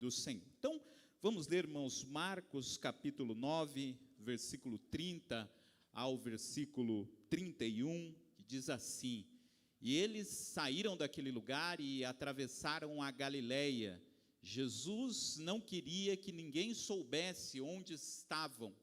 do Senhor. Então, vamos ler, irmãos, Marcos capítulo 9, versículo 30 ao versículo 31, que diz assim: E eles saíram daquele lugar e atravessaram a Galileia. Jesus não queria que ninguém soubesse onde estavam,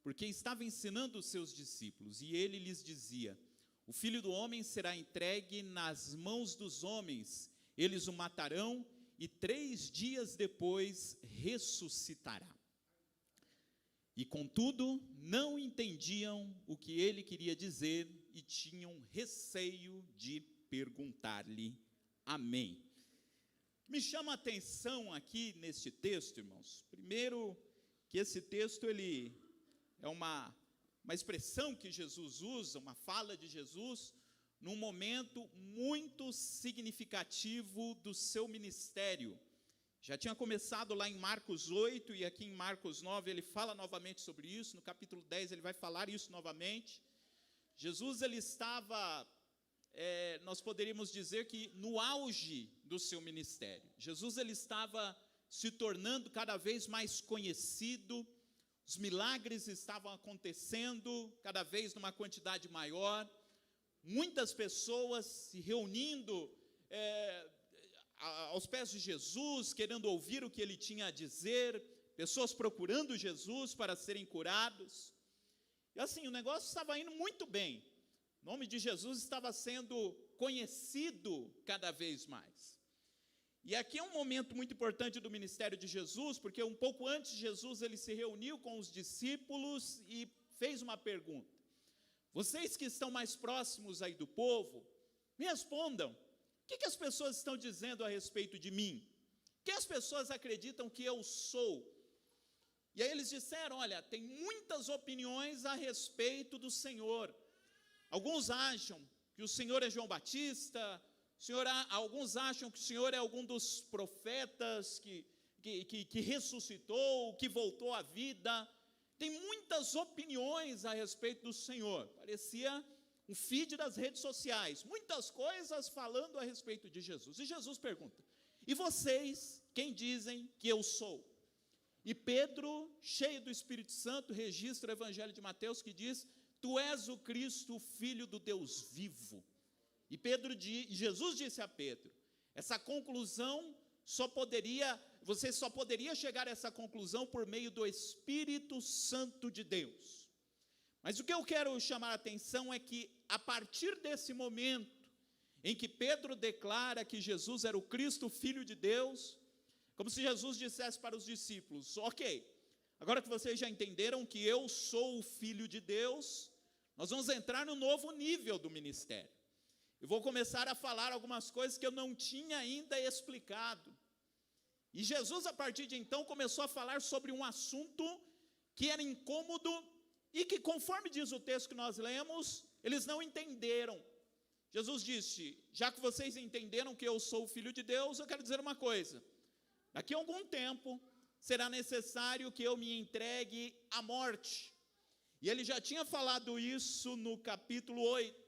porque estava ensinando os seus discípulos, e ele lhes dizia: O Filho do Homem será entregue nas mãos dos homens, eles o matarão, e 3 dias depois ressuscitará. E contudo, não entendiam o que ele queria dizer, e tinham receio de perguntar-lhe. Amém. Me chama a atenção aqui neste texto, irmãos, primeiro, que esse texto ele é uma expressão que Jesus usa, uma fala de Jesus, num momento muito significativo do seu ministério. Já tinha começado lá em Marcos 8, e aqui em Marcos 9 ele fala novamente sobre isso, no capítulo 10 ele vai falar isso novamente. Jesus ele estava, nós poderíamos dizer que no auge do seu ministério. Jesus ele estava se tornando cada vez mais conhecido, os milagres estavam acontecendo cada vez numa quantidade maior, muitas pessoas se reunindo aos pés de Jesus, querendo ouvir o que ele tinha a dizer, pessoas procurando Jesus para serem curados. E assim, o negócio estava indo muito bem. O nome de Jesus estava sendo conhecido cada vez mais. E aqui é um momento muito importante do ministério de Jesus, porque um pouco antes de Jesus, ele se reuniu com os discípulos e fez uma pergunta: Vocês que estão mais próximos aí do povo, me respondam, o que as pessoas estão dizendo a respeito de mim? O que as pessoas acreditam que eu sou? E aí eles disseram: olha, tem muitas opiniões a respeito do Senhor. Alguns acham que o Senhor é João Batista, alguns acham que o Senhor é algum dos profetas que ressuscitou, que voltou à vida. Tem muitas opiniões a respeito do Senhor. Parecia um feed das redes sociais, muitas coisas falando a respeito de Jesus. E Jesus pergunta: e vocês, quem dizem que eu sou? E Pedro, cheio do Espírito Santo, registra o Evangelho de Mateus, que diz: Tu és o Cristo, o Filho do Deus vivo. E Jesus disse a Pedro: essa conclusão você só poderia chegar a essa conclusão por meio do Espírito Santo de Deus. Mas o que eu quero chamar a atenção é que, a partir desse momento, em que Pedro declara que Jesus era o Cristo, o Filho de Deus, como se Jesus dissesse para os discípulos: ok, agora que vocês já entenderam que eu sou o Filho de Deus, nós vamos entrar no novo nível do ministério. Eu vou começar a falar algumas coisas que eu não tinha ainda explicado. E Jesus, a partir de então, começou a falar sobre um assunto que era incômodo e que, conforme diz o texto que nós lemos, eles não entenderam. Jesus disse: já que vocês entenderam que eu sou o Filho de Deus, eu quero dizer uma coisa: daqui a algum tempo será necessário que eu me entregue à morte. E ele já tinha falado isso no capítulo 8.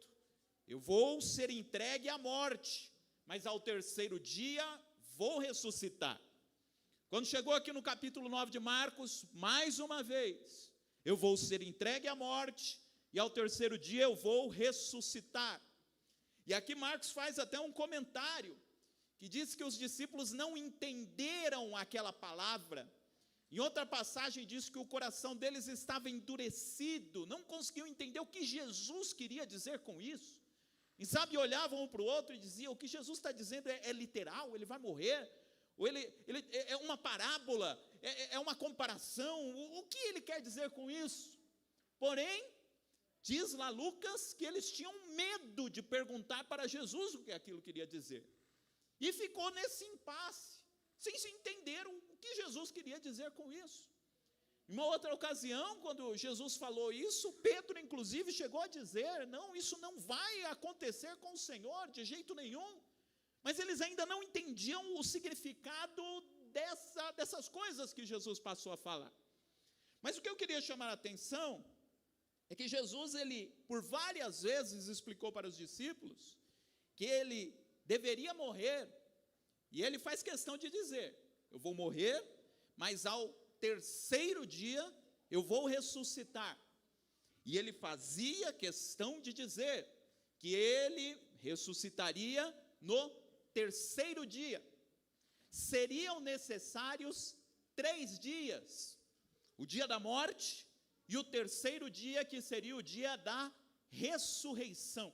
Eu vou ser entregue à morte, mas ao terceiro dia vou ressuscitar. Quando chegou aqui no capítulo 9 de Marcos, mais uma vez, eu vou ser entregue à morte, e ao terceiro dia eu vou ressuscitar. E aqui Marcos faz até um comentário, que diz que os discípulos não entenderam aquela palavra. Em outra passagem diz que o coração deles estava endurecido, não conseguiam entender o que Jesus queria dizer com isso. E sabe, olhavam um para o outro e diziam: o que Jesus está dizendo é literal, ele vai morrer? Ou ele é uma parábola, é uma comparação? O que ele quer dizer com isso? Porém, diz lá Lucas que eles tinham medo de perguntar para Jesus o que aquilo queria dizer. E ficou nesse impasse, sem se entender o que Jesus queria dizer com isso. Em uma outra ocasião, quando Jesus falou isso, Pedro, inclusive, chegou a dizer: não, isso não vai acontecer com o Senhor, de jeito nenhum. Mas eles ainda não entendiam o significado dessas coisas que Jesus passou a falar. Mas o que eu queria chamar a atenção é que Jesus, ele, por várias vezes, explicou para os discípulos que ele deveria morrer, e ele faz questão de dizer: eu vou morrer, mas ao terceiro dia eu vou ressuscitar. E ele fazia questão de dizer que ele ressuscitaria no terceiro dia. Seriam necessários 3 dias, o dia da morte e o terceiro dia, que seria o dia da ressurreição.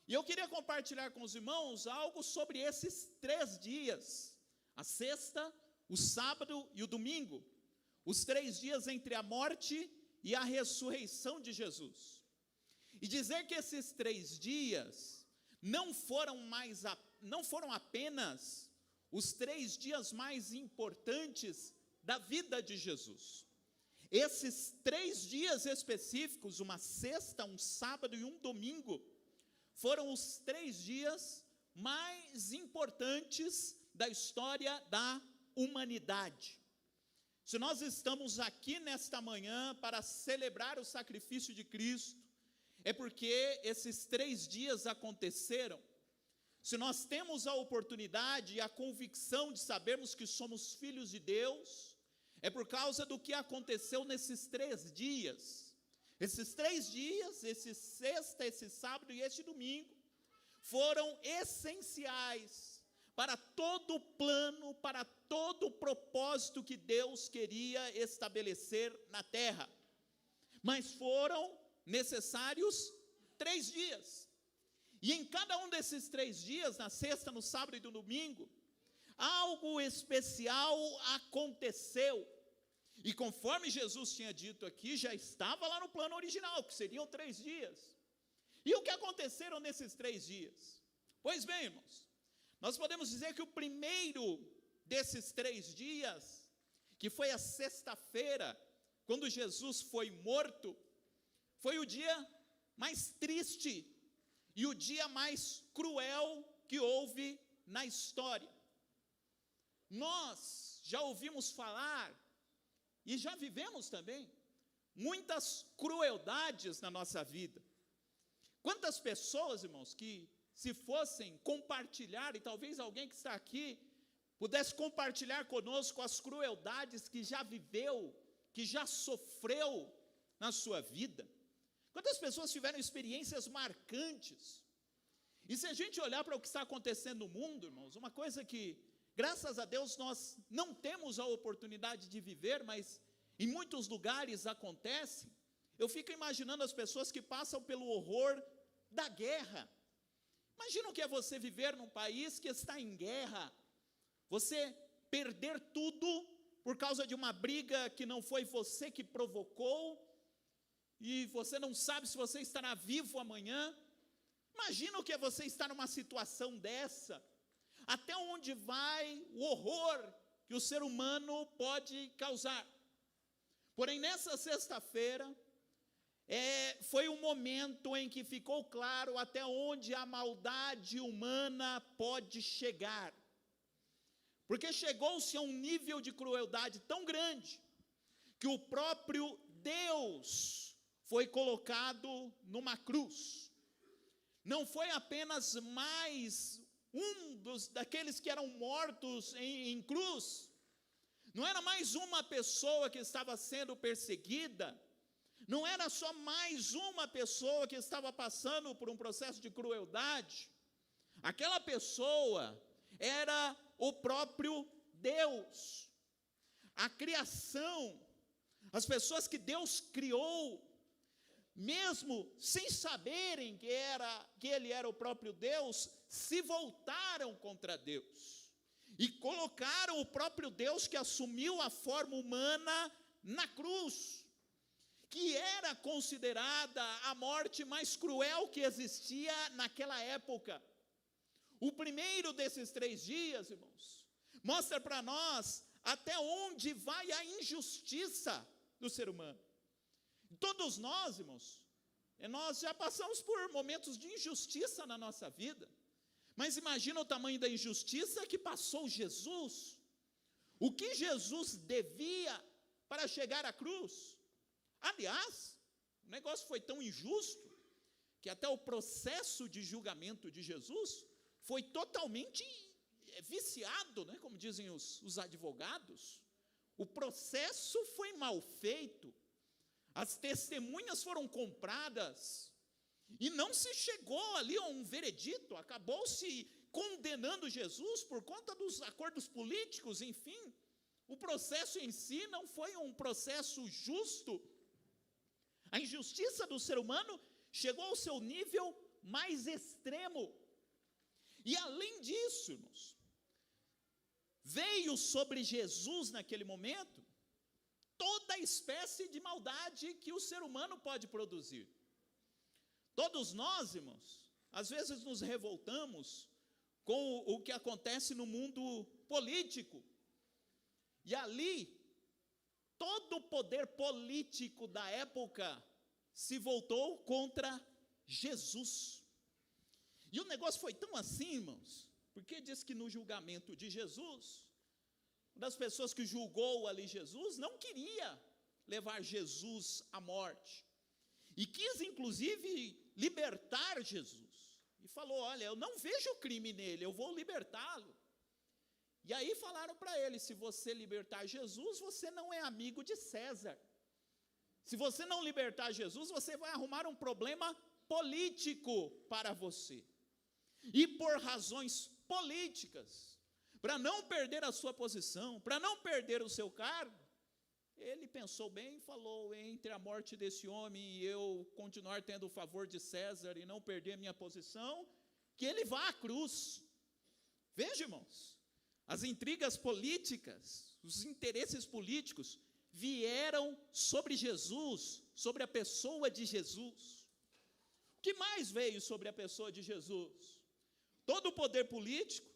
E eu queria compartilhar com os irmãos algo sobre esses 3 dias, a sexta, o sábado e o domingo, os 3 dias entre a morte e a ressurreição de Jesus. E dizer que esses 3 dias não foram apenas os 3 dias mais importantes da vida de Jesus. Esses 3 dias específicos, uma sexta, um sábado e um domingo, foram os 3 dias mais importantes da história da humanidade. Se nós estamos aqui nesta manhã para celebrar o sacrifício de Cristo, é porque esses 3 dias aconteceram. Se nós temos a oportunidade e a convicção de sabermos que somos filhos de Deus, é por causa do que aconteceu nesses 3 dias. Esses 3 dias, esse sexta, esse sábado e este domingo, foram essenciais para todo o plano, para todo o propósito que Deus queria estabelecer na terra. Mas foram necessários 3 dias. E em cada um desses 3 dias, na sexta, no sábado e no domingo, algo especial aconteceu. E conforme Jesus tinha dito aqui, já estava lá no plano original, que seriam 3 dias. E o que aconteceram nesses 3 dias? Pois bem, irmãos, nós podemos dizer que o primeiro desses 3 dias, que foi a sexta-feira, quando Jesus foi morto, foi o dia mais triste e o dia mais cruel que houve na história. Nós já ouvimos falar, e já vivemos também, muitas crueldades na nossa vida. Quantas pessoas, irmãos, que se fossem compartilhar, e talvez alguém que está aqui pudesse compartilhar conosco as crueldades que já viveu, que já sofreu na sua vida. Quantas pessoas tiveram experiências marcantes? E se a gente olhar para o que está acontecendo no mundo, irmãos, uma coisa que, graças a Deus, nós não temos a oportunidade de viver, mas em muitos lugares acontece. Eu fico imaginando as pessoas que passam pelo horror da guerra. Imagina o que é você viver num país que está em guerra, você perder tudo por causa de uma briga que não foi você que provocou, e você não sabe se você estará vivo amanhã. Imagina o que é você estar numa situação dessa. Até onde vai o horror que o ser humano pode causar. Porém, nessa sexta-feira, foi um momento em que ficou claro até onde a maldade humana pode chegar. Porque chegou-se a um nível de crueldade tão grande, que o próprio Deus foi colocado numa cruz. Não foi apenas mais daqueles que eram mortos em cruz, não era mais uma pessoa que estava sendo perseguida, não era só mais uma pessoa que estava passando por um processo de crueldade. Aquela pessoa era o próprio Deus. A criação, as pessoas que Deus criou, mesmo sem saberem que Ele era o próprio Deus, se voltaram contra Deus e colocaram o próprio Deus, que assumiu a forma humana, na cruz, que era considerada a morte mais cruel que existia naquela época. O primeiro desses 3 dias, irmãos, mostra para nós até onde vai a injustiça do ser humano. Todos nós, irmãos, nós já passamos por momentos de injustiça na nossa vida, mas imagina o tamanho da injustiça que passou Jesus. O que Jesus devia para chegar à cruz? Aliás, o negócio foi tão injusto que até o processo de julgamento de Jesus foi totalmente viciado, né, como dizem os advogados. O processo foi mal feito, as testemunhas foram compradas, e não se chegou ali a um veredito, acabou-se condenando Jesus por conta dos acordos políticos, enfim. O processo em si não foi um processo justo. A injustiça do ser humano chegou ao seu nível mais extremo. E além disso, irmãos, veio sobre Jesus naquele momento toda a espécie de maldade que o ser humano pode produzir. Todos nós, irmãos, às vezes nos revoltamos com o que acontece no mundo político. E ali, todo o poder político da época se voltou contra Jesus. E o negócio foi tão assim, irmãos, porque diz que no julgamento de Jesus, uma das pessoas que julgou ali Jesus não queria levar Jesus à morte. E quis, inclusive, libertar Jesus. E falou, olha, eu não vejo crime nele, eu vou libertá-lo. E aí falaram para ele, se você libertar Jesus, você não é amigo de César. Se você não libertar Jesus, você vai arrumar um problema político para você. E por razões políticas, para não perder a sua posição, para não perder o seu cargo, ele pensou bem e falou, entre a morte desse homem e eu continuar tendo o favor de César e não perder minha posição, que ele vá à cruz. Veja, irmãos, as intrigas políticas, os interesses políticos vieram sobre Jesus, sobre a pessoa de Jesus. O que mais veio sobre a pessoa de Jesus? Todo o poder político,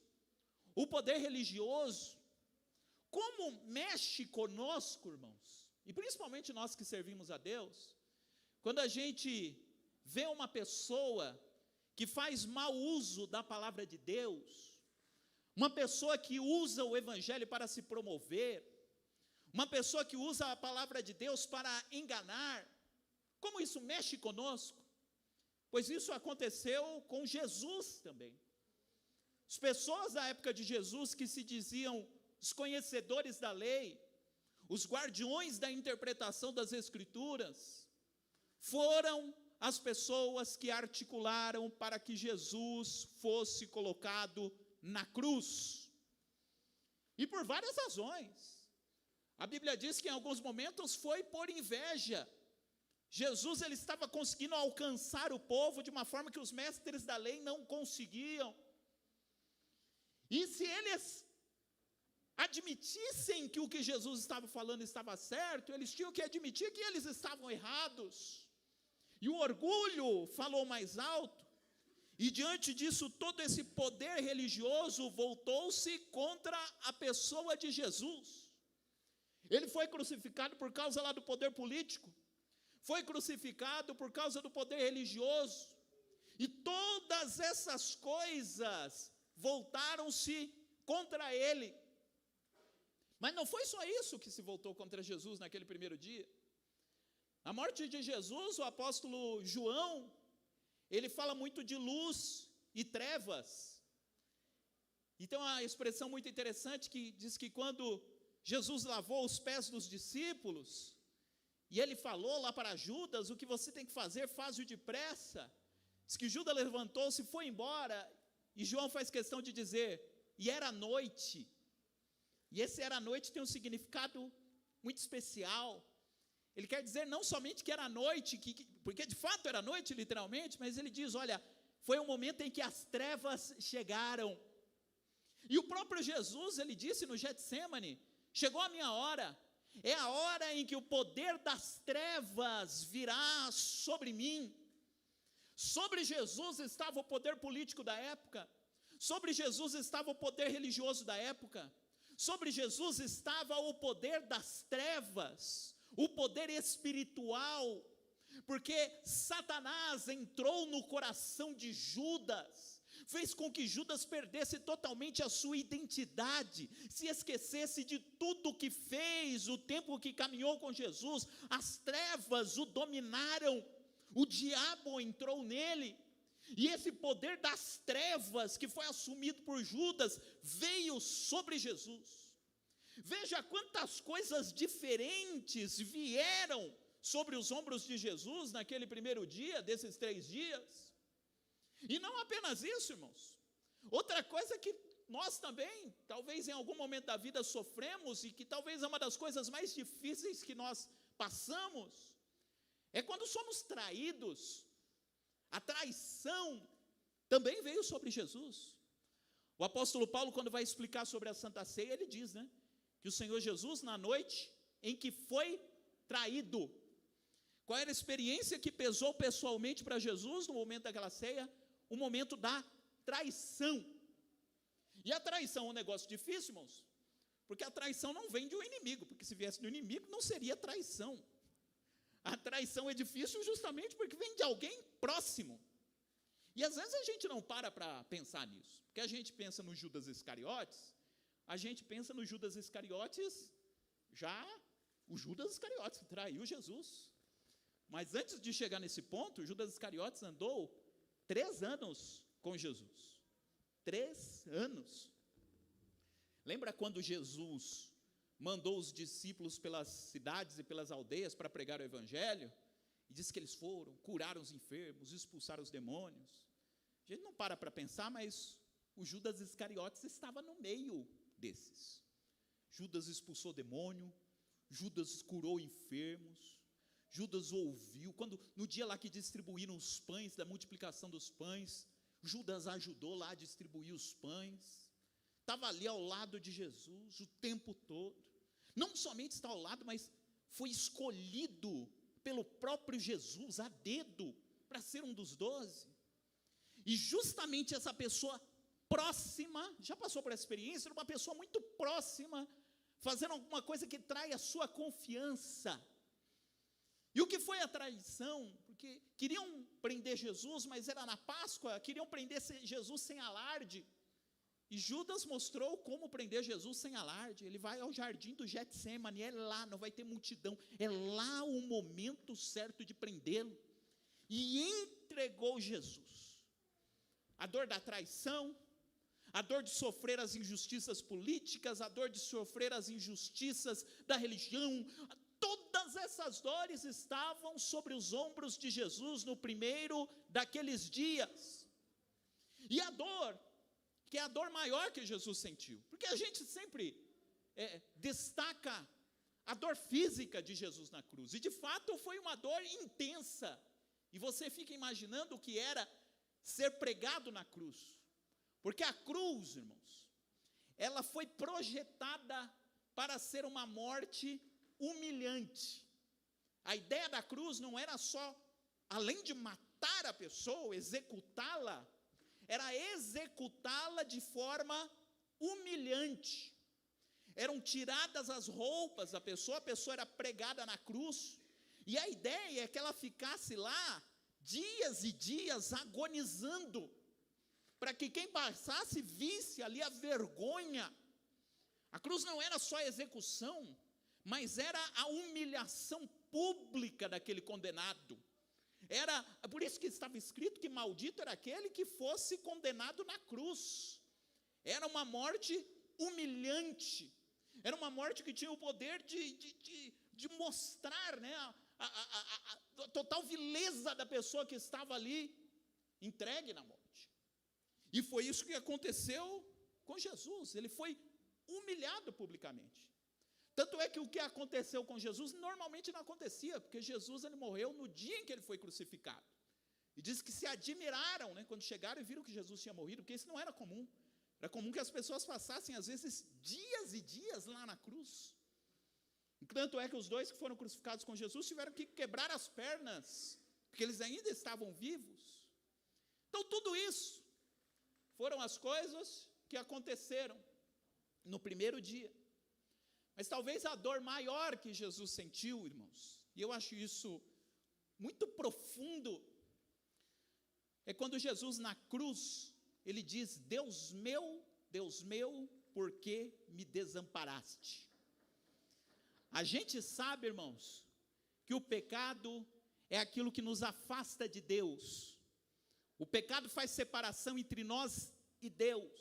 o poder religioso. Como mexe conosco, irmãos, e principalmente nós que servimos a Deus, quando a gente vê uma pessoa que faz mau uso da palavra de Deus, uma pessoa que usa o evangelho para se promover, uma pessoa que usa a palavra de Deus para enganar, como isso mexe conosco? Pois isso aconteceu com Jesus também. As pessoas da época de Jesus que se diziam os conhecedores da lei, os guardiões da interpretação das Escrituras, foram as pessoas que articularam para que Jesus fosse colocado na cruz. E por várias razões. A Bíblia diz que em alguns momentos foi por inveja. Jesus ele estava conseguindo alcançar o povo de uma forma que os mestres da lei não conseguiam. E se eles admitissem que o que Jesus estava falando estava certo, eles tinham que admitir que eles estavam errados. E o orgulho falou mais alto, e diante disso, todo esse poder religioso voltou-se contra a pessoa de Jesus. Ele foi crucificado por causa lá do poder político, foi crucificado por causa do poder religioso, e todas essas coisas voltaram-se contra ele. Mas não foi só isso que se voltou contra Jesus naquele primeiro dia. Na morte de Jesus, o apóstolo João, ele fala muito de luz e trevas. E tem uma expressão muito interessante que diz que quando Jesus lavou os pés dos discípulos, e ele falou lá para Judas, o que você tem que fazer, faz-o depressa. Diz que Judas levantou-se e foi embora, e João faz questão de dizer, e era noite. E esse era noite tem um significado muito especial. Ele quer dizer não somente que era noite, porque de fato era noite literalmente, mas ele diz, olha, foi um momento em que as trevas chegaram. E o próprio Jesus, ele disse no Getsemane, chegou a minha hora, é a hora em que o poder das trevas virá sobre mim. Sobre Jesus estava o poder político da época, sobre Jesus estava o poder religioso da época, sobre Jesus estava o poder das trevas, o poder espiritual, porque Satanás entrou no coração de Judas, fez com que Judas perdesse totalmente a sua identidade, se esquecesse de tudo que fez, o tempo que caminhou com Jesus, as trevas o dominaram, o diabo entrou nele, E esse poder das trevas que foi assumido por Judas veio sobre Jesus. Veja quantas coisas diferentes vieram sobre os ombros de Jesus naquele primeiro dia, desses 3 dias. E não apenas isso, irmãos. Outra coisa que nós também, talvez em algum momento da vida sofremos, e que talvez é uma das coisas mais difíceis que nós passamos, é quando somos traídos. A traição também veio sobre Jesus. O apóstolo Paulo, quando vai explicar sobre a Santa Ceia, ele diz, né, que o Senhor Jesus, na noite em que foi traído, qual era a experiência que pesou pessoalmente para Jesus no momento daquela ceia? O momento da traição. E a traição é um negócio difícil, irmãos, porque a traição não vem de um inimigo, porque se viesse do inimigo não seria traição. A traição é difícil justamente porque vem de alguém próximo. E às vezes a gente não para pensar nisso, porque a gente pensa no Judas Iscariotes, já o Judas Iscariotes traiu Jesus. Mas antes de chegar nesse ponto, o Judas Iscariotes andou 3 anos com Jesus. 3 anos. Lembra quando Jesus mandou os discípulos pelas cidades e pelas aldeias para pregar o evangelho? E diz que eles foram, curaram os enfermos, expulsaram os demônios. A gente não para pensar, mas o Judas Iscariotes estava no meio desses. Judas expulsou demônio, Judas curou enfermos, Judas ouviu, no dia lá que distribuíram os pães, da multiplicação dos pães, Judas ajudou lá a distribuir os pães, estava ali ao lado de Jesus o tempo todo, não somente está ao lado, mas foi escolhido pelo próprio Jesus, a dedo, para ser um dos 12, e justamente essa pessoa próxima, já passou por essa experiência, uma pessoa muito próxima, fazendo alguma coisa que trai a sua confiança. E o que foi a traição? Porque queriam prender Jesus, mas era na Páscoa, queriam prender Jesus sem alarde. E Judas mostrou como prender Jesus sem alarde. Ele vai ao jardim do Getsemane, é lá, não vai ter multidão, é lá o momento certo de prendê-lo. E entregou Jesus. A dor da traição, a dor de sofrer as injustiças políticas, a dor de sofrer as injustiças da religião, todas essas dores estavam sobre os ombros de Jesus no primeiro daqueles dias. E a dor, que é a dor maior que Jesus sentiu, porque a gente sempre destaca a dor física de Jesus na cruz, e de fato foi uma dor intensa, e você fica imaginando o que era ser pregado na cruz, porque a cruz, irmãos, ela foi projetada para ser uma morte humilhante. A ideia da cruz não era só, além de matar a pessoa, executá-la, era executá-la de forma humilhante. Eram tiradas as roupas da pessoa, a pessoa era pregada na cruz, e a ideia é que ela ficasse lá dias e dias agonizando, para que quem passasse visse ali a vergonha. A cruz não era só a execução, mas era a humilhação pública daquele condenado. Era por isso que estava escrito que maldito era aquele que fosse condenado na cruz. Era uma morte humilhante, era uma morte que tinha o poder de mostrar, né, a total vileza da pessoa que estava ali entregue na morte. E foi isso que aconteceu com Jesus, ele foi humilhado publicamente. Tanto é que o que aconteceu com Jesus normalmente não acontecia, porque Jesus ele morreu no dia em que ele foi crucificado. E diz que se admiraram, né, quando chegaram e viram que Jesus tinha morrido, porque isso não era comum. Era comum que as pessoas passassem às vezes dias e dias lá na cruz. Tanto é que os 2 que foram crucificados com Jesus tiveram que quebrar as pernas, porque eles ainda estavam vivos. Então tudo isso foram as coisas que aconteceram no primeiro dia. Mas talvez a dor maior que Jesus sentiu, irmãos, e eu acho isso muito profundo, é quando Jesus na cruz, ele diz: Deus meu, por que me desamparaste? A gente sabe, irmãos, que o pecado é aquilo que nos afasta de Deus. O pecado faz separação entre nós e Deus.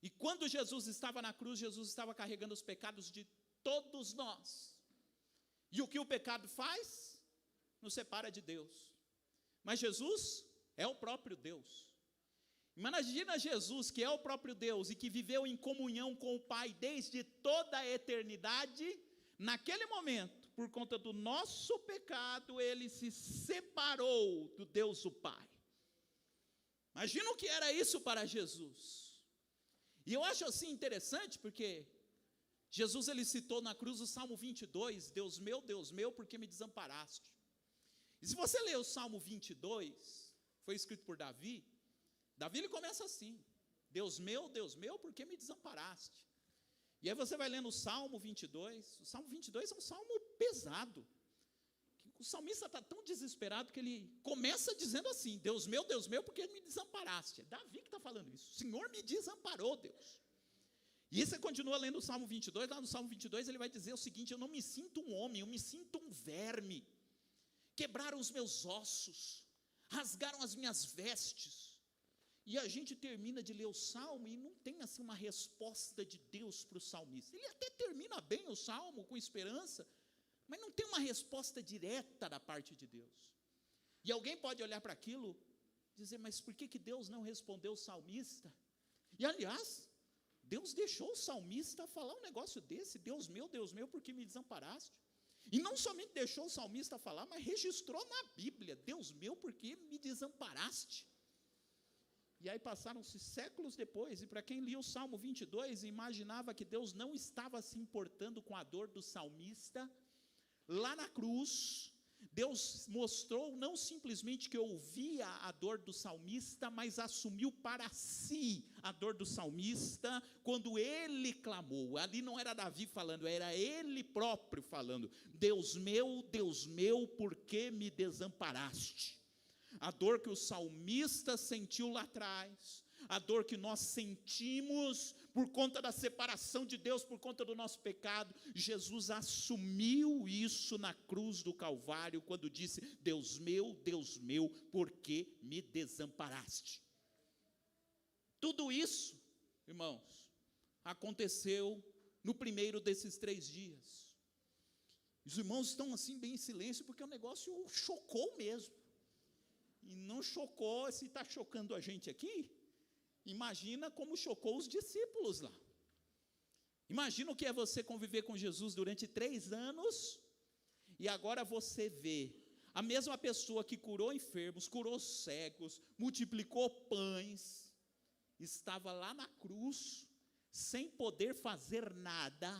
E quando Jesus estava na cruz, Jesus estava carregando os pecados de todos nós. E o que o pecado faz? Nos separa de Deus. Mas Jesus é o próprio Deus. Imagina Jesus, que é o próprio Deus e que viveu em comunhão com o Pai desde toda a eternidade. Naquele momento, por conta do nosso pecado, ele se separou do Deus o Pai. Imagina o que era isso para Jesus. E eu acho assim interessante, porque Jesus ele citou na cruz o Salmo 22, Deus meu, por que me desamparaste? E se você ler o Salmo 22, foi escrito por Davi, Davi ele começa assim, Deus meu, por que me desamparaste? E aí você vai lendo o Salmo 22 é um salmo pesado. O salmista está tão desesperado que ele começa dizendo assim, Deus meu, por que me desamparaste? É Davi que está falando isso, o Senhor me desamparou, Deus. E aí você continua lendo o Salmo 22, lá no Salmo 22 ele vai dizer o seguinte, eu não me sinto um homem, eu me sinto um verme. Quebraram os meus ossos, rasgaram as minhas vestes. E a gente termina de ler o Salmo e não tem assim uma resposta de Deus para o salmista. Ele até termina bem o Salmo, com esperança, mas não tem uma resposta direta da parte de Deus. E alguém pode olhar para aquilo e dizer, mas por que Deus não respondeu o salmista? E aliás, Deus deixou o salmista falar um negócio desse, Deus meu, por que me desamparaste? E não somente deixou o salmista falar, mas registrou na Bíblia, Deus meu, por que me desamparaste? E aí passaram-se séculos depois, e para quem lia o Salmo 22, imaginava que Deus não estava se importando com a dor do salmista. Lá na cruz, Deus mostrou não simplesmente que ouvia a dor do salmista, mas assumiu para si a dor do salmista, quando ele clamou. Ali não era Davi falando, era ele próprio falando, Deus meu, por que me desamparaste? A dor que o salmista sentiu lá atrás, a dor que nós sentimos por conta da separação de Deus, por conta do nosso pecado, Jesus assumiu isso na cruz do Calvário, quando disse, Deus meu, por que me desamparaste? Tudo isso, irmãos, aconteceu no primeiro desses 3 dias. Os irmãos estão assim bem em silêncio, porque o negócio chocou mesmo. E não chocou, se está chocando a gente aqui, imagina como chocou os discípulos lá. Imagina o que é você conviver com Jesus durante 3 anos, e agora você vê a mesma pessoa que curou enfermos, curou cegos, multiplicou pães, estava lá na cruz, sem poder fazer nada,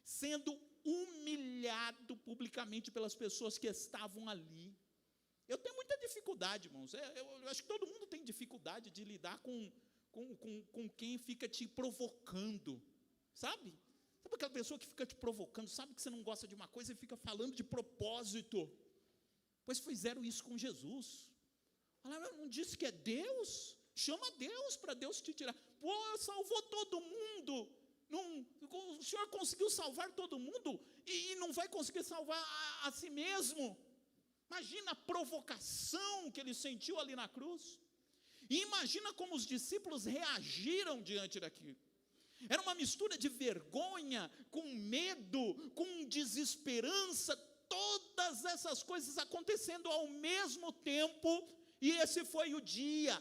sendo humilhado publicamente pelas pessoas que estavam ali. Eu tenho muita dificuldade, irmãos, eu acho que todo mundo tem dificuldade de lidar com quem fica te provocando, sabe? Sabe aquela pessoa que fica te provocando, sabe que você não gosta de uma coisa e fica falando de propósito? Pois fizeram isso com Jesus. Falaram, não disse que é Deus? Chama Deus para Deus te tirar. Pô, salvou todo mundo. Não, o Senhor conseguiu salvar todo mundo e não vai conseguir salvar a si mesmo. Imagina a provocação que ele sentiu ali na cruz. E imagina como os discípulos reagiram diante daquilo. Era uma mistura de vergonha, com medo, com desesperança, todas essas coisas acontecendo ao mesmo tempo. E esse foi o dia.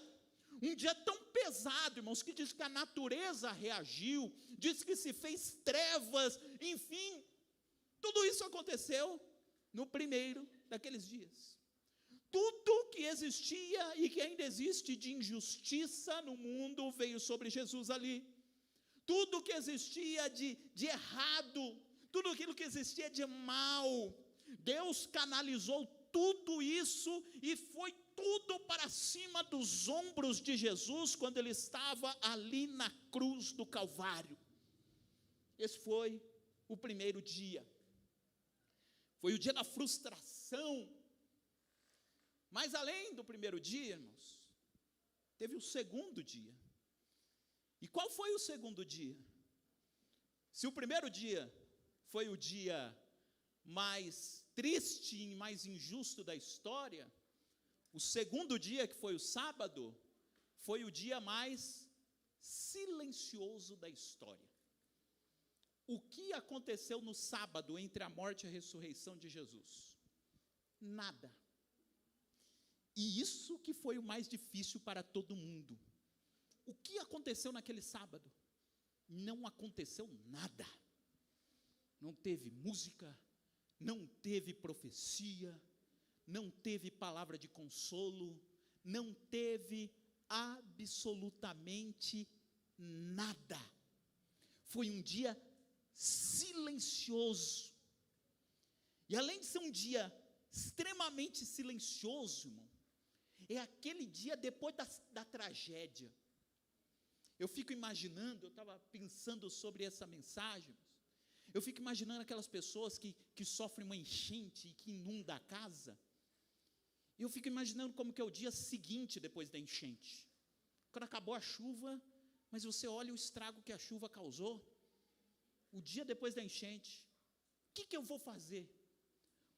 Um dia tão pesado, irmãos, que diz que a natureza reagiu, diz que se fez trevas, enfim. Tudo isso aconteceu no primeiro daqueles dias. Tudo que existia e que ainda existe de injustiça no mundo veio sobre Jesus ali. Tudo que existia de errado, tudo aquilo que existia de mal, Deus canalizou tudo isso e foi tudo para cima dos ombros de Jesus quando ele estava ali na cruz do Calvário. Esse foi o primeiro dia. Foi o dia da frustração. Mas além do primeiro dia, irmãos, teve o segundo dia. E qual foi o segundo dia? Se o primeiro dia foi o dia mais triste e mais injusto da história, O segundo dia, que foi o sábado, foi o dia mais silencioso da história. O que aconteceu no sábado entre a morte e a ressurreição de Jesus? Nada. E isso que foi o mais difícil para todo mundo. O que aconteceu naquele sábado? Não aconteceu nada. Não teve música, não teve profecia, não teve palavra de consolo, não teve absolutamente nada. Foi um dia silencioso. E além de ser um dia extremamente silencioso, irmão, é aquele dia depois da tragédia. Eu fico imaginando, eu estava pensando sobre essa mensagem, eu fico imaginando aquelas pessoas que sofrem uma enchente e que inunda a casa. E eu fico imaginando como que é o dia seguinte depois da enchente. Quando acabou a chuva, mas você olha o estrago que a chuva causou. O dia depois da enchente, o que eu vou fazer?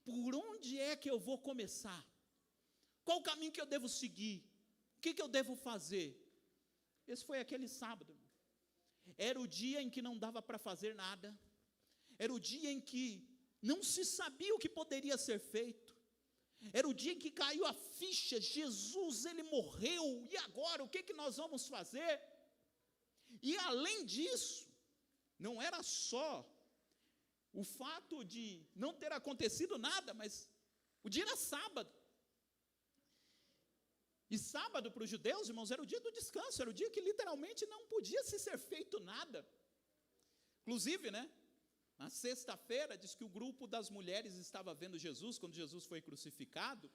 Por onde é que eu vou começar? Qual o caminho que eu devo seguir? O que eu devo fazer? Esse foi aquele sábado. Era o dia em que não dava para fazer nada. Era o dia em que não se sabia o que poderia ser feito. Era o dia em que caiu a ficha, Jesus, ele morreu, e agora, o que nós vamos fazer? E além disso, não era só o fato de não ter acontecido nada, mas o dia era sábado. E sábado para os judeus, irmãos, era o dia do descanso, era o dia que literalmente não podia se ser feito nada. Inclusive, na sexta-feira, diz que o grupo das mulheres estava vendo Jesus, quando Jesus foi crucificado,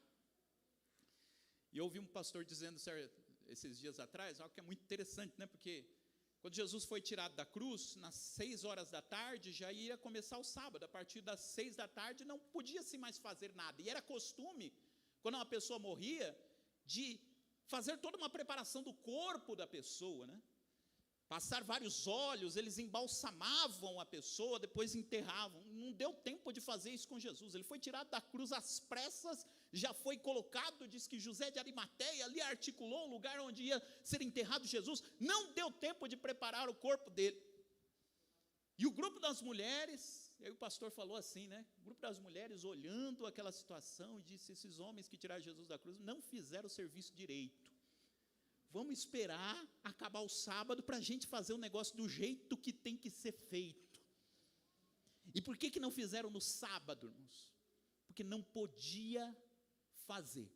e eu ouvi um pastor dizendo esses dias atrás, algo que é muito interessante, porque quando Jesus foi tirado da cruz, nas 6 horas da tarde, já ia começar o sábado. A partir das 6 da tarde não podia-se mais fazer nada, e era costume, quando uma pessoa morria, de fazer toda uma preparação do corpo da pessoa, passar vários óleos, eles embalsamavam a pessoa, depois enterravam. Não deu tempo de fazer isso com Jesus, ele foi tirado da cruz às pressas, já foi colocado, diz que José de Arimateia ali articulou o lugar onde ia ser enterrado Jesus, não deu tempo de preparar o corpo dele. E o grupo das mulheres, aí o pastor falou assim, o grupo das mulheres olhando aquela situação e disse, esses homens que tiraram Jesus da cruz não fizeram o serviço direito. Vamos esperar acabar o sábado para a gente fazer o negócio do jeito que tem que ser feito. E por que não fizeram no sábado, irmãos? Porque não podia fazer.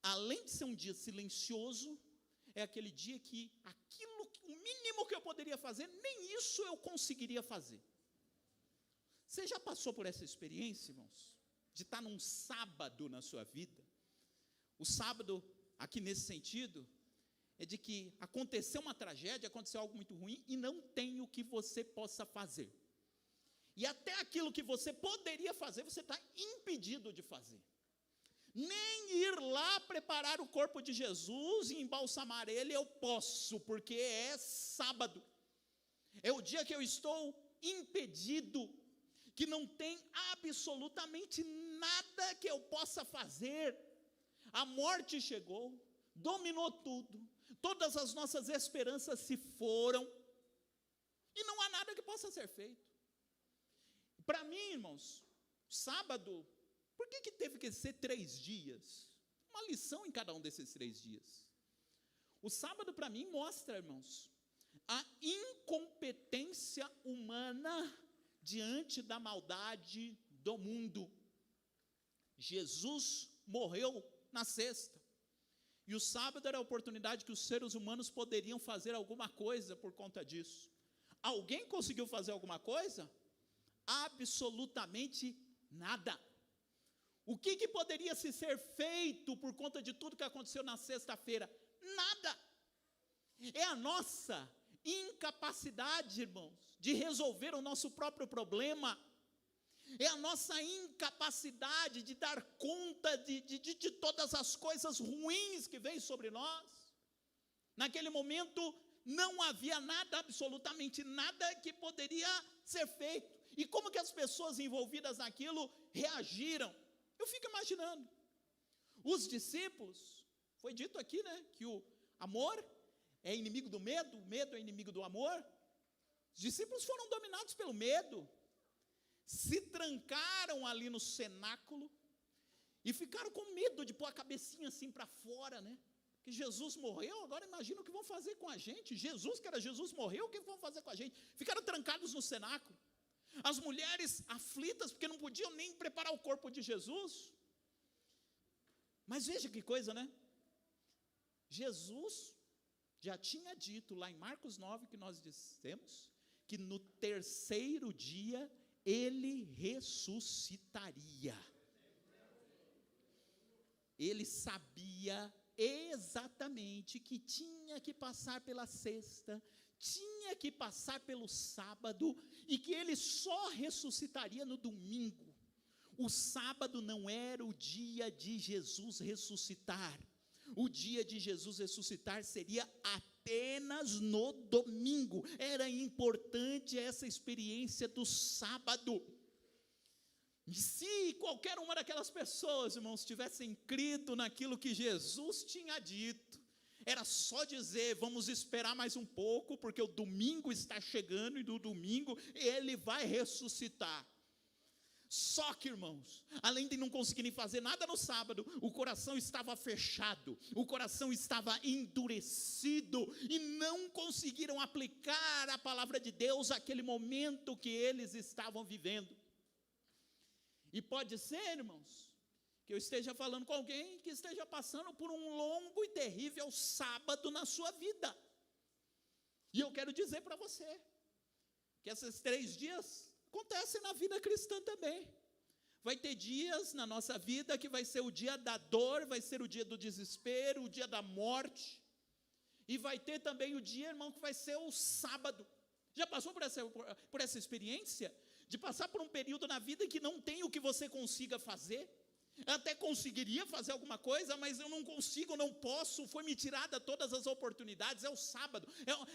Além de ser um dia silencioso, é aquele dia que o mínimo que eu poderia fazer, nem isso eu conseguiria fazer. Você já passou por essa experiência, irmãos? De estar num sábado na sua vida? O sábado, aqui nesse sentido, é de que aconteceu uma tragédia, aconteceu algo muito ruim, e não tem o que você possa fazer. E até aquilo que você poderia fazer, você está impedido de fazer. Nem ir lá preparar o corpo de Jesus e embalsamar ele eu posso, porque é sábado. É o dia que eu estou impedido, que não tem absolutamente nada que eu possa fazer. A morte chegou, dominou tudo, todas as nossas esperanças se foram, e não há nada que possa ser feito. Para mim, irmãos, sábado, por que teve que ser 3 dias? Uma lição em cada um desses 3 dias. O sábado, para mim, mostra, irmãos, a incompetência humana diante da maldade do mundo. Jesus morreu na sexta, e o sábado era a oportunidade que os seres humanos poderiam fazer alguma coisa por conta disso. Alguém conseguiu fazer alguma coisa? Absolutamente nada. O que poderia se ser feito por conta de tudo que aconteceu na sexta-feira? Nada. É a nossa incapacidade, irmãos, de resolver o nosso próprio problema. É a nossa incapacidade de dar conta de todas as coisas ruins que vêm sobre nós. Naquele momento, não havia nada, absolutamente nada que poderia ser feito. E como que as pessoas envolvidas naquilo reagiram? Eu fico imaginando. Os discípulos, foi dito aqui, né, que o amor é inimigo do medo, o medo é inimigo do amor. Os discípulos foram dominados pelo medo, se trancaram ali no cenáculo e ficaram com medo de pôr a cabecinha assim para fora, né? Que Jesus morreu, agora imagina o que vão fazer com a gente. Jesus, que era Jesus, morreu, o que vão fazer com a gente? Ficaram trancados no cenáculo. As mulheres aflitas, porque não podiam nem preparar o corpo de Jesus. Mas veja que coisa, né? Jesus já tinha dito lá em Marcos 9, que nós dissemos, que no terceiro dia ele ressuscitaria. Ele sabia exatamente que tinha que passar pela sexta, tinha que passar pelo sábado, e que ele só ressuscitaria no domingo. O sábado não era o dia de Jesus ressuscitar. O dia de Jesus ressuscitar seria apenas no domingo. Era importante essa experiência do sábado. E se qualquer uma daquelas pessoas, irmãos, tivessem crido naquilo que Jesus tinha dito, era só dizer, vamos esperar mais um pouco, porque o domingo está chegando, e no domingo ele vai ressuscitar. Só que, irmãos, além de não conseguirem fazer nada no sábado, o coração estava fechado, o coração estava endurecido, e não conseguiram aplicar a palavra de Deus àquele momento que eles estavam vivendo. E pode ser, irmãos, que eu esteja falando com alguém que esteja passando por um longo e terrível sábado na sua vida. E eu quero dizer para você, que esses 3 dias acontecem na vida cristã também. Vai ter dias na nossa vida que vai ser o dia da dor, vai ser o dia do desespero, o dia da morte. E vai ter também o dia, irmão, que vai ser o sábado. Já passou por essa experiência? De passar por um período na vida em que não tem o que você consiga fazer? Eu até conseguiria fazer alguma coisa, mas eu não consigo, não posso, foi me tirada todas as oportunidades. É o sábado,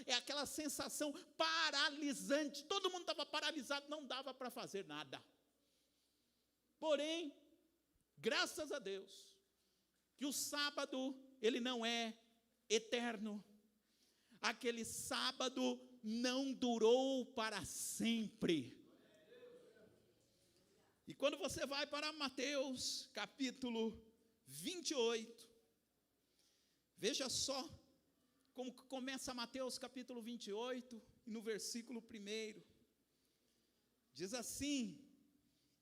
é aquela sensação paralisante, todo mundo estava paralisado, não dava para fazer nada. Porém, graças a Deus, que o sábado, ele não é eterno. Aquele sábado não durou para sempre. E quando você vai para Mateus capítulo 28, veja só como começa Mateus capítulo 28, e no versículo 1, diz assim: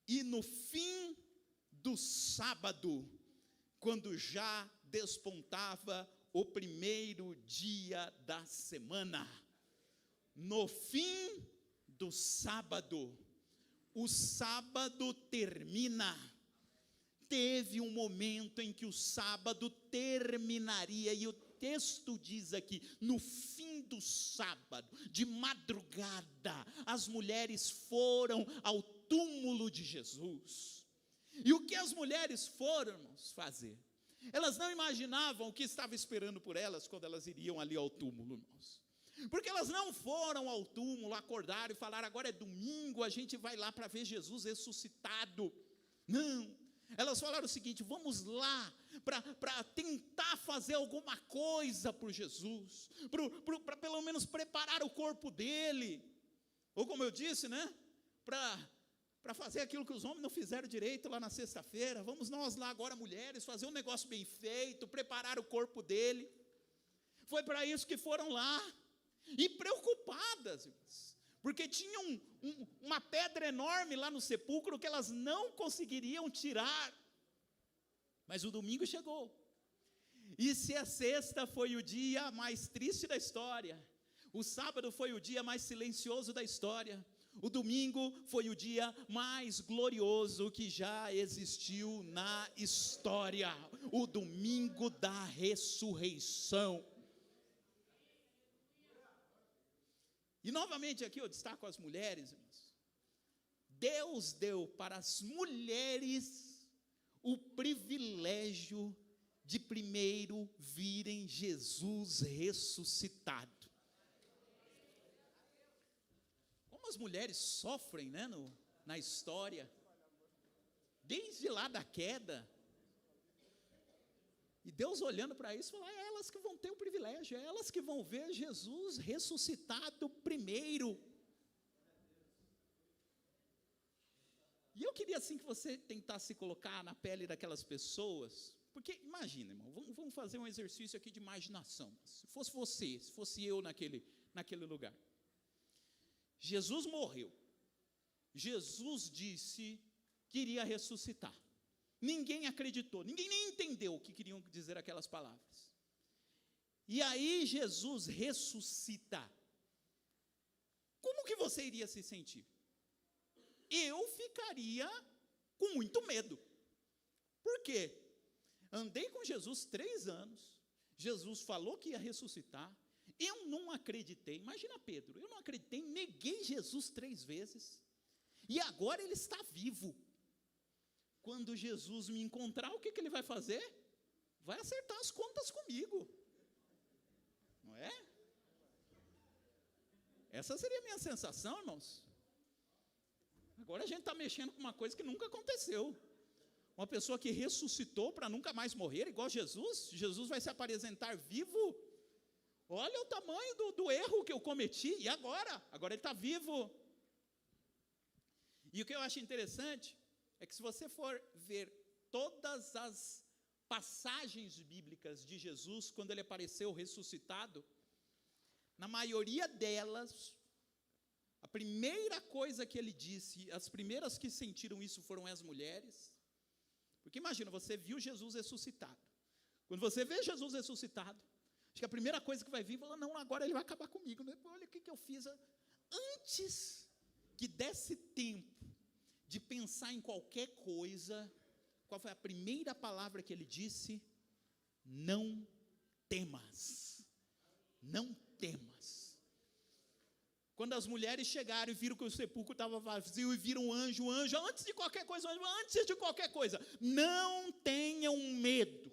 e no fim do sábado, quando já despontava o primeiro dia da semana, no fim do sábado, o sábado termina. Teve um momento em que o sábado terminaria, e o texto diz aqui, no fim do sábado, de madrugada, as mulheres foram ao túmulo de Jesus. E o que as mulheres foram, irmãos, fazer? Elas não imaginavam o que estava esperando por elas quando elas iriam ali ao túmulo, irmãos. Porque elas não foram ao túmulo, acordaram e falaram, agora é domingo, a gente vai lá para ver Jesus ressuscitado. Não, elas falaram o seguinte, vamos lá para tentar fazer alguma coisa por Jesus, para pelo menos preparar o corpo dele, ou como eu disse, né, para fazer aquilo que os homens não fizeram direito lá na sexta-feira. Vamos nós lá agora, mulheres, fazer um negócio bem feito, preparar o corpo dele. Foi para isso que foram lá. E preocupadas, porque tinham uma pedra enorme lá no sepulcro que elas não conseguiriam tirar. Mas o domingo chegou. E se a sexta foi o dia mais triste da história, o sábado foi o dia mais silencioso da história, o domingo foi o dia mais glorioso que já existiu na história, o domingo da ressurreição. E novamente aqui eu destaco as mulheres, irmãos. Deus deu para as mulheres o privilégio de primeiro virem Jesus ressuscitado. Como as mulheres sofrem, né, na história, desde lá da queda, E Deus olhando para isso, falou, é elas que vão ter o privilégio, é elas que vão ver Jesus ressuscitado primeiro. E eu queria assim que você tentasse se colocar na pele daquelas pessoas, porque imagina, irmão, vamos fazer um exercício aqui de imaginação. Se fosse você, se fosse eu naquele lugar. Jesus morreu. Jesus disse que iria ressuscitar. Ninguém acreditou, ninguém nem entendeu o que queriam dizer aquelas palavras. E aí Jesus ressuscita. Como que você iria se sentir? Eu ficaria com muito medo. Por quê? Andei com Jesus 3 anos, Jesus falou que ia ressuscitar, eu não acreditei, imagina Pedro, eu não acreditei, neguei Jesus 3 vezes, e agora ele está vivo. Quando Jesus me encontrar, o que ele vai fazer? Vai acertar as contas comigo, não é? Essa seria a minha sensação, irmãos. Agora a gente está mexendo com uma coisa que nunca aconteceu. Uma pessoa que ressuscitou para nunca mais morrer, igual Jesus. Jesus vai se apresentar vivo. Olha o tamanho do erro que eu cometi. E agora? Agora ele está vivo. E o que eu acho interessante é que se você for ver todas as passagens bíblicas de Jesus, quando ele apareceu ressuscitado, na maioria delas, a primeira coisa que ele disse, as primeiras que sentiram isso foram as mulheres. Porque imagina, você viu Jesus ressuscitado. Quando você vê Jesus ressuscitado, acho que a primeira coisa que vai vir, fala, não, agora ele vai acabar comigo, né? Olha o que eu fiz. Antes que desse tempo de pensar em qualquer coisa, qual foi a primeira palavra que ele disse? Não temas. Não temas. Quando as mulheres chegaram e viram que o sepulcro estava vazio e viram o anjo, antes de qualquer coisa, não tenham medo.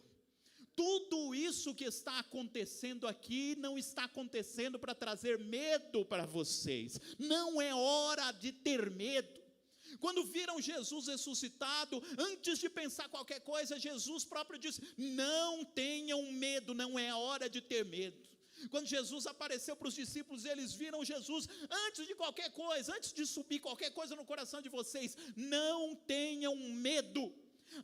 Tudo isso que está acontecendo aqui não está acontecendo para trazer medo para vocês. Não é hora de ter medo. Quando viram Jesus ressuscitado, antes de pensar qualquer coisa, Jesus próprio disse, não tenham medo, não é hora de ter medo. Quando Jesus apareceu para os discípulos, eles viram Jesus, antes de qualquer coisa, antes de subir qualquer coisa no coração de vocês, não tenham medo.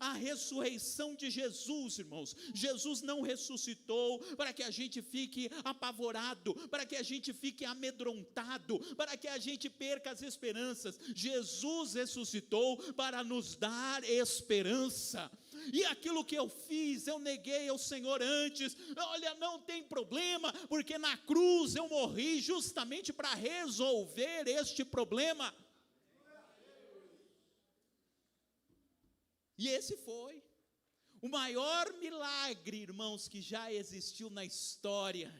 A ressurreição de Jesus, irmãos, Jesus não ressuscitou para que a gente fique apavorado, para que a gente fique amedrontado, para que a gente perca as esperanças. Jesus ressuscitou para nos dar esperança. E aquilo que eu fiz, eu neguei ao Senhor antes, olha, não tem problema, porque na cruz eu morri justamente para resolver este problema. E esse foi o maior milagre, irmãos, que já existiu na história.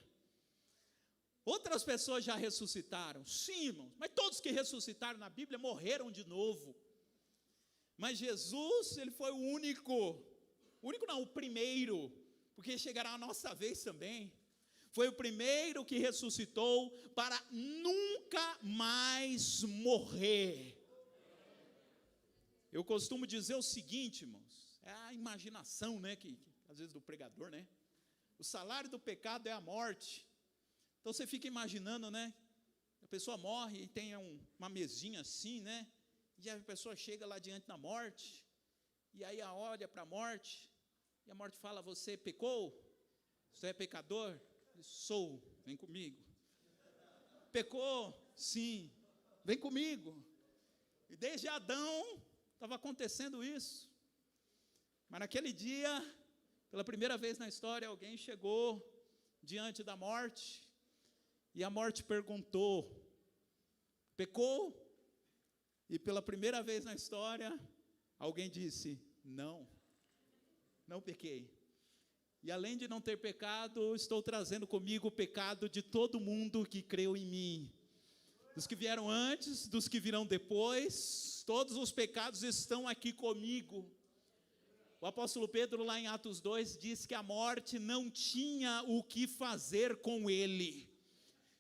Outras pessoas já ressuscitaram, sim, irmãos, mas todos que ressuscitaram na Bíblia morreram de novo. Mas Jesus, ele foi o primeiro, porque chegará a nossa vez também. Foi o primeiro que ressuscitou para nunca mais morrer. Eu costumo dizer o seguinte, irmãos, é a imaginação, né, que às vezes do pregador, né? O salário do pecado é a morte. Então você fica imaginando, né? A pessoa morre e tem uma mesinha assim, né? E a pessoa chega lá diante da morte, e aí olha para a morte, e a morte fala, você pecou? Você é pecador? Sou, vem comigo. Pecou? Sim, vem comigo. E desde Adão estava acontecendo isso. Mas naquele dia, pela primeira vez na história, alguém chegou diante da morte, e a morte perguntou, pecou? E pela primeira vez na história, alguém disse, não pequei. E além de não ter pecado, estou trazendo comigo o pecado de todo mundo que creu em mim. Dos que vieram antes, dos que virão depois, todos os pecados estão aqui comigo. O apóstolo Pedro, lá em Atos 2, diz que a morte não tinha o que fazer com ele.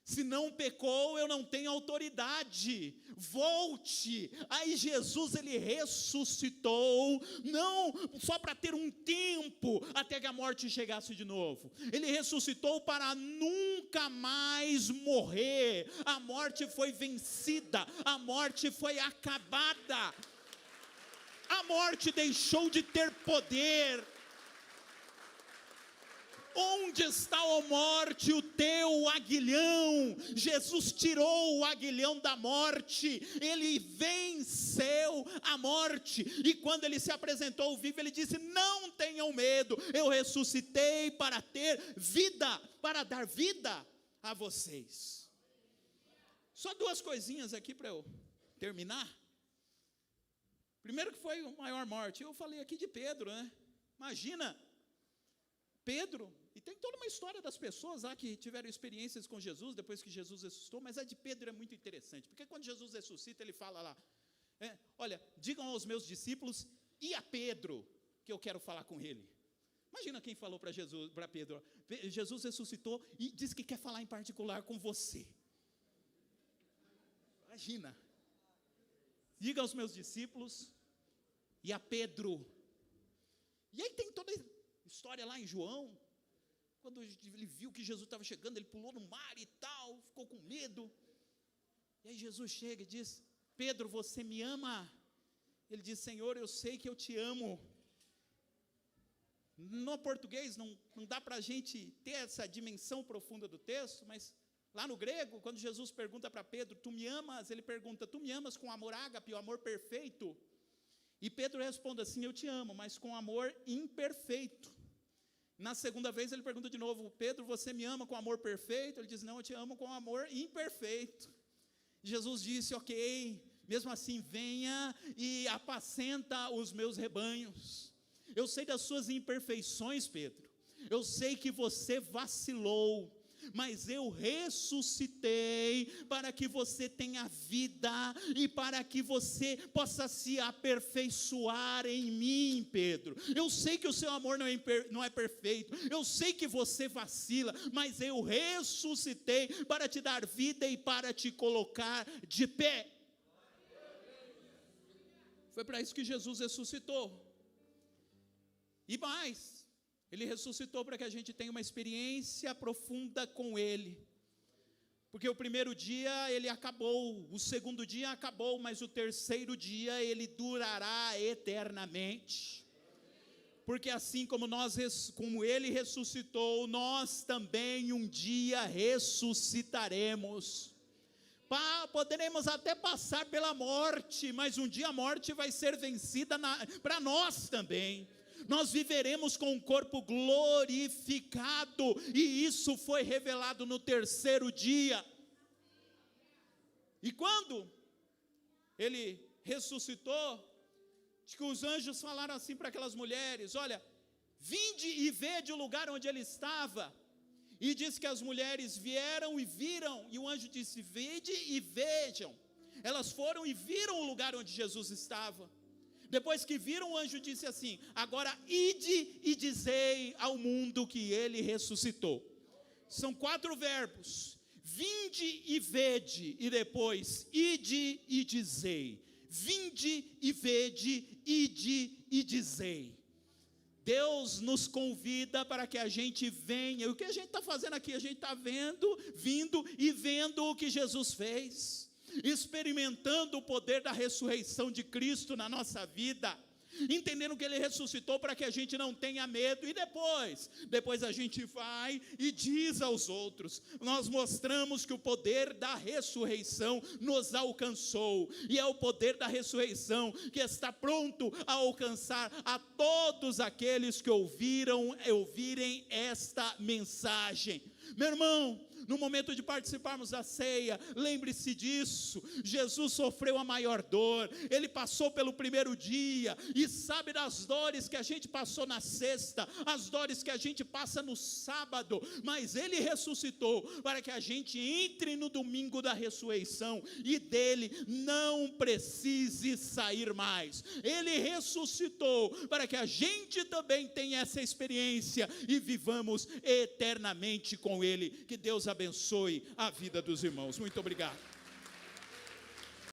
Se não pecou, eu não tenho autoridade. Volte. Aí Jesus, ele ressuscitou, não só para ter um tempo, até que a morte chegasse de novo. Ele ressuscitou para nunca mais morrer. A morte foi vencida, a morte foi acabada. A morte deixou de ter poder. Onde está, ó morte, o teu aguilhão? Jesus tirou o aguilhão da morte, ele venceu a morte, e quando ele se apresentou vivo, ele disse: não tenham medo, eu ressuscitei para ter vida, para dar vida a vocês. Só duas coisinhas aqui para eu terminar. Primeiro, que foi a maior morte, eu falei aqui de Pedro, né? Imagina, Pedro, e tem toda uma história das pessoas lá que tiveram experiências com Jesus, depois que Jesus ressuscitou, mas a de Pedro é muito interessante, porque quando Jesus ressuscita, ele fala lá, olha, digam aos meus discípulos e a Pedro, que eu quero falar com ele. Imagina quem falou para Jesus, para Pedro: Jesus ressuscitou e diz que quer falar em particular com você. Imagina, diga aos meus discípulos e a Pedro. E aí tem toda história lá em João, quando ele viu que Jesus estava chegando, ele pulou no mar e tal, ficou com medo, e aí Jesus chega e diz: Pedro, você me ama? Ele diz: Senhor, eu sei que eu te amo. No português não dá para a gente ter essa dimensão profunda do texto, mas lá no grego, quando Jesus pergunta para Pedro: tu me amas? Ele pergunta: tu me amas com amor ágape, o amor perfeito? E Pedro responde assim: eu te amo, mas com amor imperfeito. Na segunda vez ele pergunta de novo: Pedro, você me ama com amor perfeito? Ele diz: não, eu te amo com amor imperfeito. Jesus disse: ok, mesmo assim venha e apacenta os meus rebanhos. Eu sei das suas imperfeições, Pedro, eu sei que você vacilou, mas eu ressuscitei para que você tenha vida e para que você possa se aperfeiçoar em mim, Pedro. Eu sei que o seu amor não é perfeito, eu sei que você vacila, mas eu ressuscitei para te dar vida e para te colocar de pé. Foi para isso que Jesus ressuscitou. E mais, ele ressuscitou para que a gente tenha uma experiência profunda com ele. Porque o primeiro dia ele acabou, o segundo dia acabou, mas o terceiro dia ele durará eternamente. Porque assim como ele ressuscitou, nós também um dia ressuscitaremos. Poderemos até passar pela morte, mas um dia a morte vai ser vencida para nós também. Nós viveremos com um corpo glorificado, e isso foi revelado no terceiro dia. E quando ele ressuscitou, diz que os anjos falaram assim para aquelas mulheres: olha, vinde e vede o lugar onde ele estava. E diz que as mulheres vieram e viram, e o anjo disse: vide e vejam. Elas foram e viram o lugar onde Jesus estava. Depois que viram, o anjo disse assim: agora ide e dizei ao mundo que ele ressuscitou. São 4 verbos: vinde e vede, e depois ide e dizei. Vinde e vede, ide e dizei. Deus nos convida para que a gente venha. E o que a gente está fazendo aqui? A gente está vindo e vendo o que Jesus fez, experimentando o poder da ressurreição de Cristo na nossa vida, entendendo que ele ressuscitou para que a gente não tenha medo. E depois a gente vai e diz aos outros. Nós mostramos que o poder da ressurreição nos alcançou, e é o poder da ressurreição que está pronto a alcançar a todos aqueles que ouvirem esta mensagem. Meu irmão, no momento de participarmos da ceia, lembre-se disso. Jesus sofreu a maior dor, ele passou pelo primeiro dia, e sabe das dores que a gente passou na sexta, as dores que a gente passa no sábado, mas ele ressuscitou para que a gente entre no domingo da ressurreição, e dele não precise sair mais. Ele ressuscitou para que a gente também tenha essa experiência, e vivamos eternamente com ele. Que Deus abençoe abençoe a vida dos irmãos. Muito obrigado.